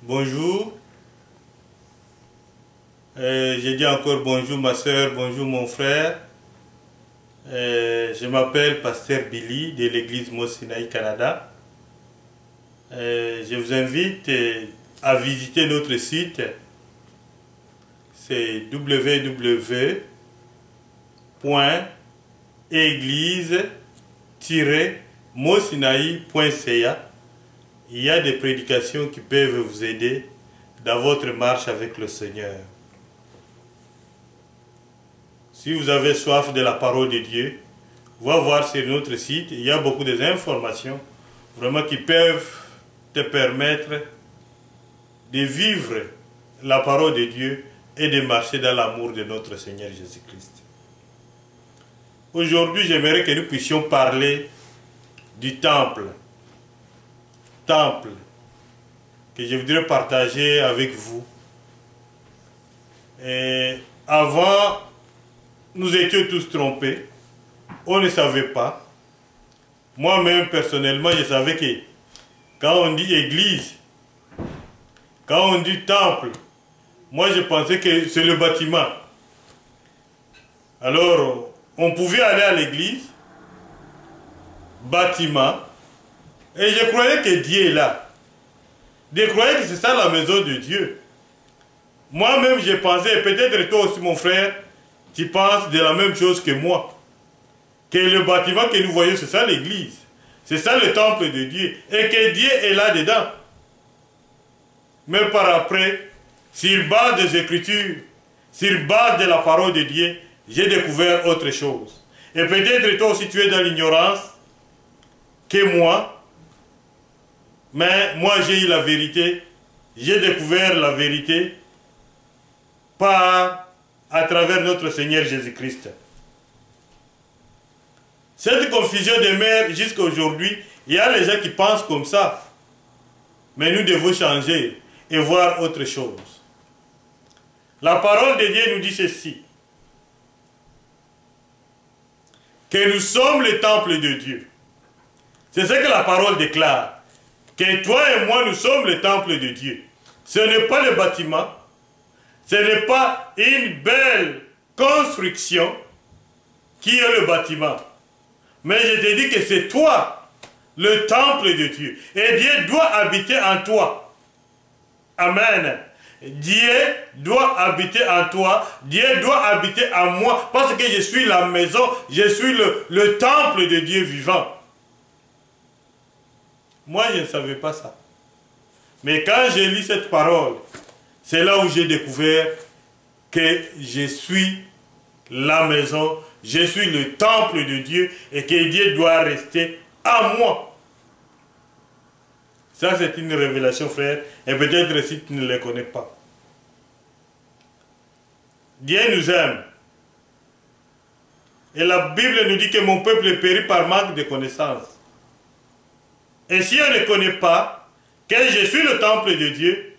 Bonjour. J'ai dit encore bonjour ma soeur, bonjour mon frère. Je m'appelle Pasteur Billy de l'église Mont Sinaï Canada. Je vous invite à visiter notre site. C'est www.église-montsinaï.ca. Il y a des prédications qui peuvent vous aider dans votre marche avec le Seigneur. Si vous avez soif de la parole de Dieu, va voir sur notre site. Il y a beaucoup d'informations vraiment qui peuvent te permettre de vivre la parole de Dieu et de marcher dans l'amour de notre Seigneur Jésus-Christ. Aujourd'hui, j'aimerais que nous puissions parler du temple. Temple que je voudrais partager avec vous. Et avant, nous étions tous trompés. On ne savait pas. Moi-même, personnellement, je savais que quand on dit église, quand on dit temple, moi je pensais que c'est le bâtiment. Alors, on pouvait aller à l'église, bâtiment, et je croyais que Dieu est là. Je croyais que c'est ça la maison de Dieu. Moi-même, je pensais, peut-être toi aussi mon frère, tu penses de la même chose que moi. Que le bâtiment que nous voyons, c'est ça l'église. C'est ça le temple de Dieu. Et que Dieu est là-dedans. Mais par après, sur base des Écritures, sur base de la parole de Dieu, j'ai découvert autre chose. Et peut-être toi aussi tu es dans l'ignorance que moi. Mais moi j'ai eu la vérité. J'ai découvert la vérité à travers notre Seigneur Jésus-Christ. Cette confusion demeure jusqu'à aujourd'hui. Il y a les gens qui pensent comme ça. Mais nous devons changer et voir autre chose. La parole de Dieu nous dit ceci. Que nous sommes le temple de Dieu. C'est ce que la parole déclare. Que toi et moi, nous sommes le temple de Dieu. Ce n'est pas le bâtiment. Ce n'est pas une belle construction qui est le bâtiment. Mais je te dis que c'est toi, le temple de Dieu. Et Dieu doit habiter en toi. Amen. Dieu doit habiter en toi. Dieu doit habiter en moi. Parce que je suis la maison. Je suis le temple de Dieu vivant. Moi, je ne savais pas ça. Mais quand j'ai lu cette parole, c'est là où j'ai découvert que je suis la maison, je suis le temple de Dieu et que Dieu doit rester à moi. Ça, c'est une révélation, frère, et peut-être si tu ne le connais pas. Dieu nous aime. Et la Bible nous dit que mon peuple périt par manque de connaissances. Et si on ne connaît pas que je suis le temple de Dieu,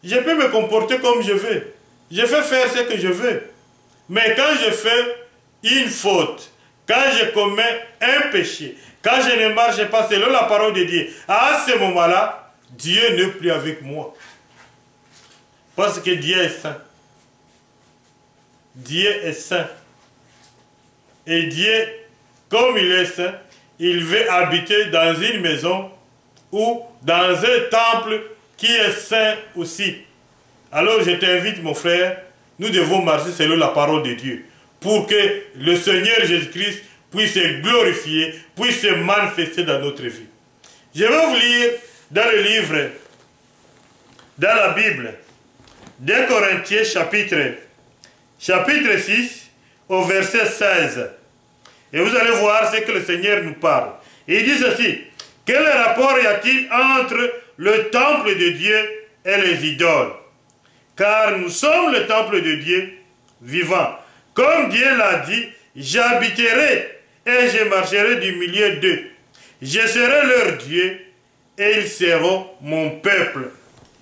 je peux me comporter comme je veux. Je peux faire ce que je veux. Mais quand je fais une faute, quand je commets un péché, quand je ne marche pas selon la parole de Dieu, à ce moment-là, Dieu n'est plus avec moi. Parce que Dieu est saint. Dieu est saint. Et Dieu, comme il est saint, il veut habiter dans une maison ou dans un temple qui est saint aussi. Alors je t'invite mon frère, nous devons marcher selon la parole de Dieu pour que le Seigneur Jésus-Christ puisse se glorifier, puisse se manifester dans notre vie. Je vais vous lire dans le livre, dans la Bible, 2 Corinthiens chapitre 6 au verset 16. Et vous allez voir ce que le Seigneur nous parle. Il dit ceci. Quel rapport y a-t-il entre le temple de Dieu et les idoles? Car nous sommes le temple de Dieu vivant. Comme Dieu l'a dit, j'habiterai et je marcherai du milieu d'eux. Je serai leur Dieu et ils seront mon peuple.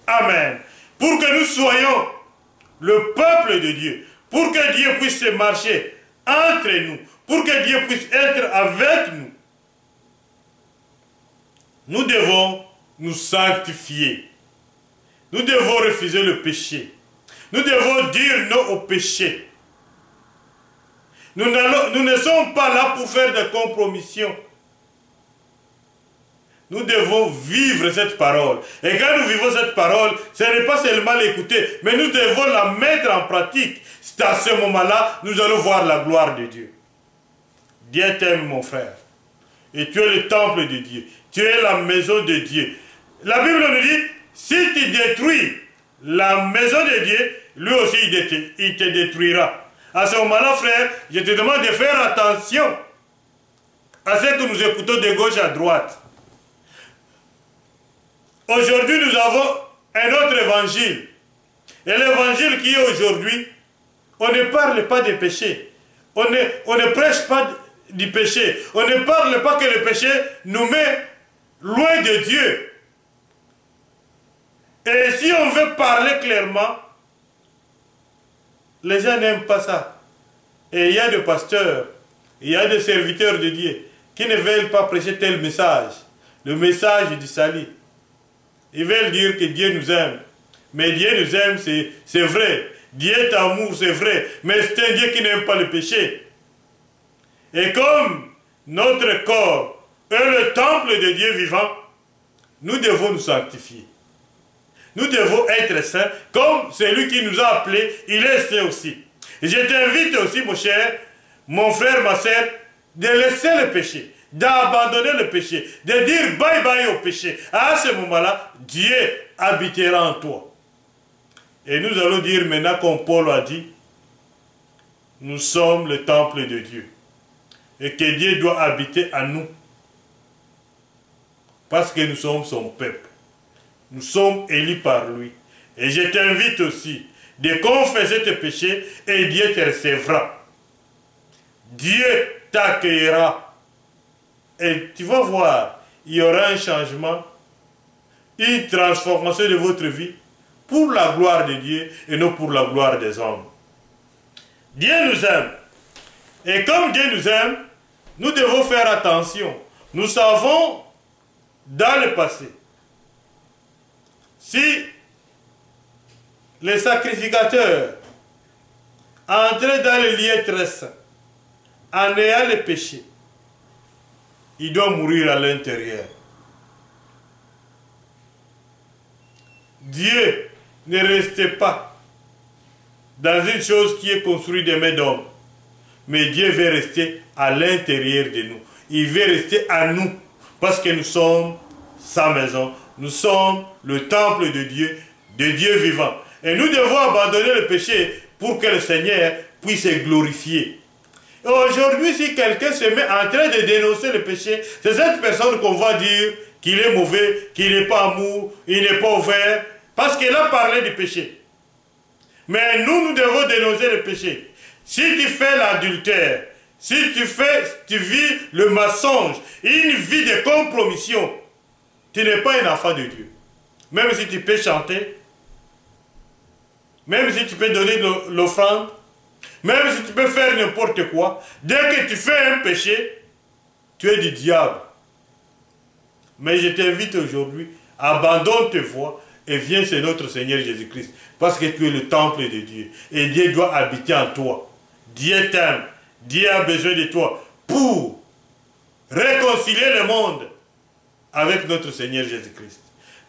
Amen. Pour que nous soyons le peuple de Dieu, pour que Dieu puisse marcher entre nous, pour que Dieu puisse être avec nous, nous devons nous sanctifier. Nous devons refuser le péché. Nous devons dire non au péché. Nous ne sommes pas là pour faire des compromissions. Nous devons vivre cette parole. Et quand nous vivons cette parole, ce n'est pas seulement l'écouter, mais nous devons la mettre en pratique. C'est à ce moment-là, nous allons voir la gloire de Dieu. Dieu t'aime, mon frère. Et tu es le temple de Dieu. Tu es la maison de Dieu. La Bible nous dit, si tu détruis la maison de Dieu, lui aussi il te détruira. À ce moment-là, frère, je te demande de faire attention à ce que nous écoutons de gauche à droite. Aujourd'hui, nous avons un autre évangile. Et l'évangile qui est aujourd'hui, on ne parle pas des péchés. On ne prêche pas du péché. On ne parle pas que le péché nous met loin de Dieu. Et si on veut parler clairement, les gens n'aiment pas ça. Et il y a des pasteurs, il y a des serviteurs de Dieu qui ne veulent pas prêcher tel message, le message du salut. Ils veulent dire que Dieu nous aime. Mais Dieu nous aime, c'est vrai. Dieu est amour, c'est vrai. Mais c'est un Dieu qui n'aime pas le péché. Et comme notre corps est le temple de Dieu vivant, nous devons nous sanctifier. Nous devons être saints, comme celui qui nous a appelés, il est saint aussi. Et je t'invite aussi, mon cher, mon frère, ma soeur, de laisser le péché, d'abandonner le péché, de dire bye bye au péché. À ce moment-là, Dieu habitera en toi. Et nous allons dire maintenant, comme Paul a dit, nous sommes le temple de Dieu. Et que Dieu doit habiter en nous. Parce que nous sommes son peuple. Nous sommes élus par lui. Et je t'invite aussi de confesser tes péchés et Dieu te recevra. Dieu t'accueillera. Et tu vas voir, il y aura un changement, une transformation de votre vie pour la gloire de Dieu et non pour la gloire des hommes. Dieu nous aime. Et comme Dieu nous aime, nous devons faire attention. Nous savons dans le passé, si les sacrificateurs entraient dans le lieu très saint, en ayant le péché, ils doivent mourir à l'intérieur. Dieu ne restait pas dans une chose qui est construite de mains d'hommes, mais Dieu veut rester à l'intérieur de nous. Il veut rester à nous, parce que nous sommes sa maison. Nous sommes le temple de Dieu vivant. Et nous devons abandonner le péché pour que le Seigneur puisse se glorifier. Et aujourd'hui, si quelqu'un se met en train de dénoncer le péché, c'est cette personne qu'on va dire qu'il est mauvais, qu'il n'est pas amour, il n'est pas ouvert, parce qu'il a parlé du péché. Mais nous devons dénoncer le péché. Si tu fais l'adultère, si tu vis le mensonge, une vie de compromission, tu n'es pas un enfant de Dieu. Même si tu peux chanter, même si tu peux donner l'offrande, même si tu peux faire n'importe quoi, dès que tu fais un péché, tu es du diable. Mais je t'invite aujourd'hui, abandonne tes voies et viens chez notre Seigneur Jésus-Christ. Parce que tu es le temple de Dieu. Et Dieu doit habiter en toi. Dieu t'aime. Dieu a besoin de toi pour réconcilier le monde avec notre Seigneur Jésus-Christ.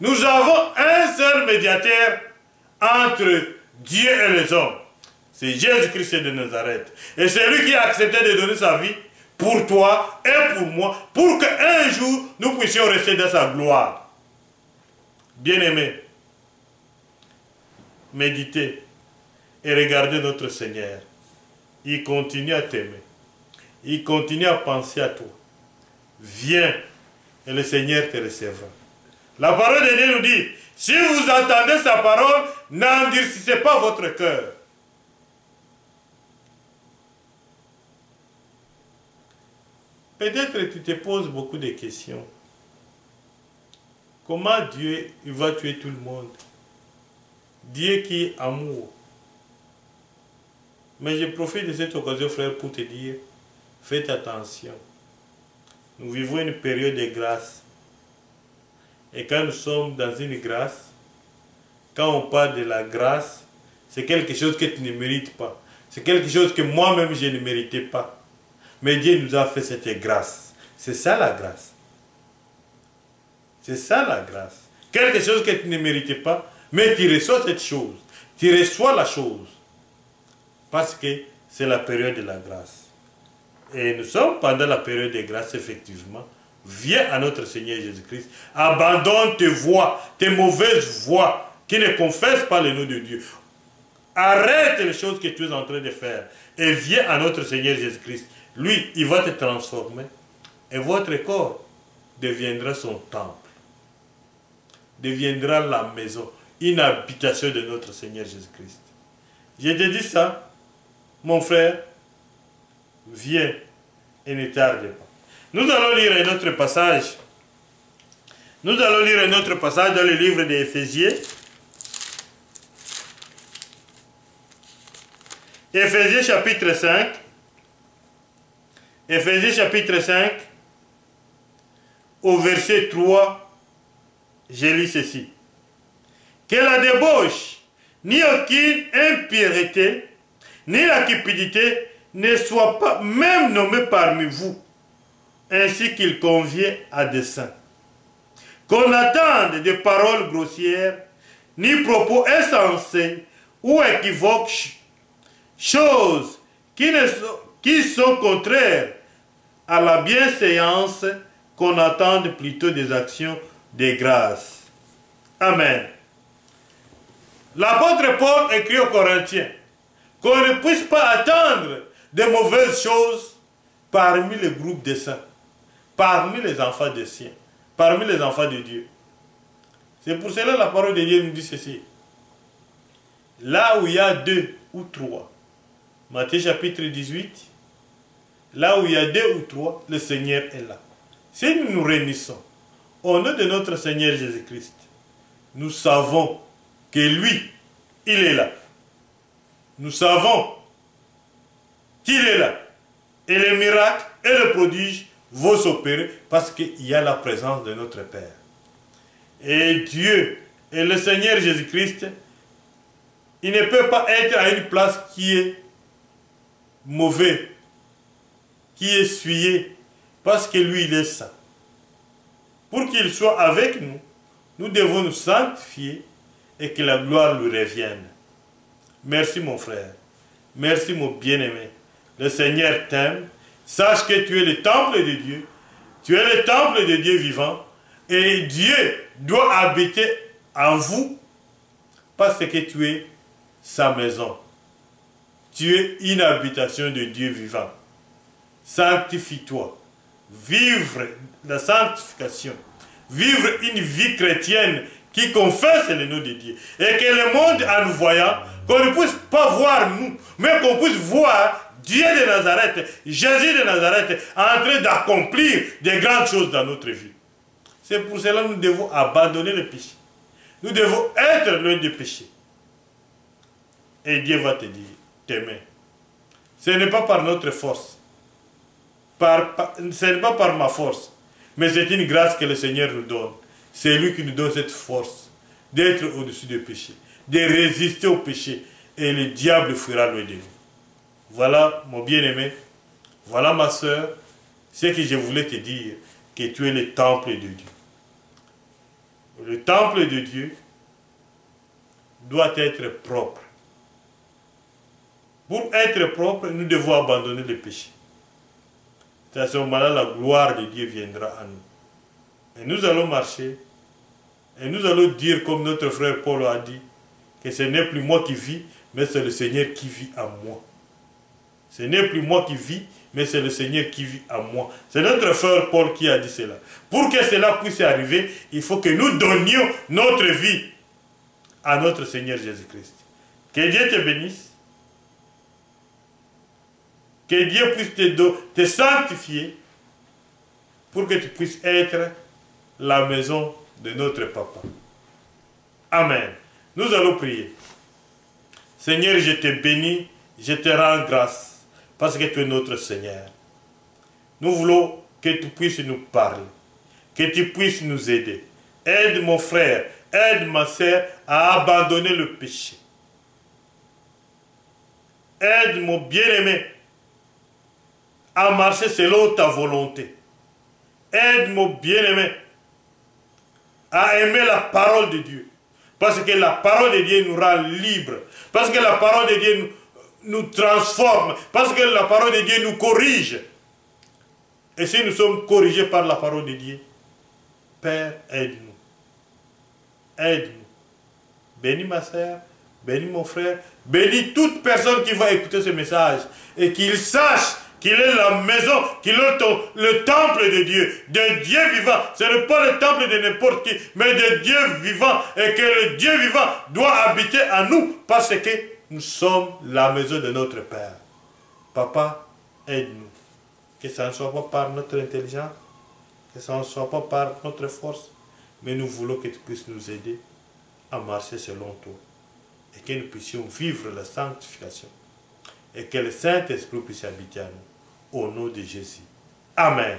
Nous avons un seul médiateur entre Dieu et les hommes. C'est Jésus-Christ de Nazareth. Et c'est lui qui a accepté de donner sa vie pour toi et pour moi, pour qu'un jour nous puissions rester dans sa gloire. Bien-aimés, méditez et regardez notre Seigneur. Il continue à t'aimer. Il continue à penser à toi. Viens et le Seigneur te recevra. La parole de Dieu nous dit, si vous entendez sa parole, n'endurcissez pas votre cœur. Peut-être que tu te poses beaucoup de questions. Comment Dieu il va tuer tout le monde? Dieu qui est amour. Mais je profite de cette occasion, frère, pour te dire, faites attention. Nous vivons une période de grâce. Et quand nous sommes dans une grâce, quand on parle de la grâce, c'est quelque chose que tu ne mérites pas. C'est quelque chose que moi-même je ne méritais pas. Mais Dieu nous a fait cette grâce. C'est ça la grâce. C'est ça la grâce. Quelque chose que tu ne méritais pas, mais tu reçois cette chose. Tu reçois la chose. Parce que c'est la période de la grâce. Et nous sommes pendant la période de grâce, effectivement. Viens à notre Seigneur Jésus-Christ. Abandonne tes voies, tes mauvaises voies, qui ne confessent pas le nom de Dieu. Arrête les choses que tu es en train de faire. Et viens à notre Seigneur Jésus-Christ. Lui, il va te transformer. Et votre corps deviendra son temple. Deviendra la maison, une habitation de notre Seigneur Jésus-Christ. Je te dis ça, mon frère, viens et ne tarde pas. Nous allons lire un autre passage. Nous allons lire un autre passage dans le livre des Éphésiens. Éphésiens chapitre 5. Éphésiens chapitre 5. Au verset 3, je lis ceci. Que la débauche, ni aucune impureté, ni la cupidité ne soient pas même nommées parmi vous, ainsi qu'il convient à des saints. Qu'on attende de paroles grossières, ni propos insensés ou équivoques, choses qui sont contraires à la bienséance, qu'on attende plutôt des actions de grâce. Amen. L'apôtre Paul écrit aux Corinthiens qu'on ne puisse pas attendre de mauvaises choses parmi le groupe des saints, parmi les enfants des siens, parmi les enfants de Dieu. C'est pour cela que la parole de Dieu nous dit ceci. Là où il y a 2 ou 3, Matthieu chapitre 18, là où il y a 2 ou 3, le Seigneur est là. Si nous nous réunissons au nom de notre Seigneur Jésus-Christ, nous savons que lui, il est là. Nous savons qu'il est là. Et les miracles et les prodiges vont s'opérer parce qu'il y a la présence de notre Père. Et Dieu et le Seigneur Jésus-Christ, il ne peut pas être à une place qui est mauvaise, qui est souillée, parce que lui, il est saint. Pour qu'il soit avec nous, nous devons nous sanctifier et que la gloire lui revienne. Merci mon frère. Merci mon bien-aimé. Le Seigneur t'aime. Sache que tu es le temple de Dieu. Tu es le temple de Dieu vivant. Et Dieu doit habiter en vous parce que tu es sa maison. Tu es une habitation de Dieu vivant. Sanctifie-toi. Vivre la sanctification. Vivre une vie chrétienne qui confesse le nom de Dieu. Et que le monde, en nous voyant, qu'on ne puisse pas voir nous, mais qu'on puisse voir Dieu de Nazareth, Jésus de Nazareth, en train d'accomplir des grandes choses dans notre vie. C'est pour cela que nous devons abandonner le péché. Nous devons être loin du péché. Et Dieu va te dire, t'aimer. Ce n'est pas par notre force. Ce n'est pas par ma force. Mais c'est une grâce que le Seigneur nous donne. C'est lui qui nous donne cette force d'être au-dessus du péché, de résister au péché. Et le diable fuira loin de nous. Voilà mon bien-aimé. Voilà ma soeur. Ce que je voulais te dire, que tu es le temple de Dieu. Le temple de Dieu doit être propre. Pour être propre, nous devons abandonner le péché. C'est à ce moment-là la gloire de Dieu viendra à nous. Et nous allons marcher. Et nous allons dire, comme notre frère Paul a dit, que ce n'est plus moi qui vis, mais c'est le Seigneur qui vit en moi. Ce n'est plus moi qui vis, mais c'est le Seigneur qui vit en moi. C'est notre frère Paul qui a dit cela. Pour que cela puisse arriver, il faut que nous donnions notre vie à notre Seigneur Jésus-Christ. Que Dieu te bénisse. Que Dieu puisse te sanctifier pour que tu puisses être la maison de notre Papa. Amen. Nous allons prier. Seigneur, je te bénis, je te rends grâce parce que tu es notre Seigneur. Nous voulons que tu puisses nous parler, que tu puisses nous aider. Aide mon frère aide ma sœur à abandonner le péché. Aide mon bien-aimé à marcher selon ta volonté. Aide mon bien-aimé à aimer la parole de Dieu. Parce que la parole de Dieu nous rend libres. Parce que la parole de Dieu nous transforme. Parce que la parole de Dieu nous corrige. Et si nous sommes corrigés par la parole de Dieu, Père, aide-nous. Aide-nous. Bénis ma soeur, bénis mon frère, bénis toute personne qui va écouter ce message. Et qu'il sache qu'il est la maison, qu'il est le temple de Dieu, de Dieu vivant. Ce n'est pas le temple de n'importe qui, mais de Dieu vivant. Et que le Dieu vivant doit habiter à nous parce que nous sommes la maison de notre Père. Papa, aide-nous. Que ça ne soit pas par notre intelligence, que ça ne soit pas par notre force, mais nous voulons que tu puisses nous aider à marcher selon toi. Et que nous puissions vivre la sanctification. Et que le Saint-Esprit puisse habiter à nous. Au nom de Jésus. Amen.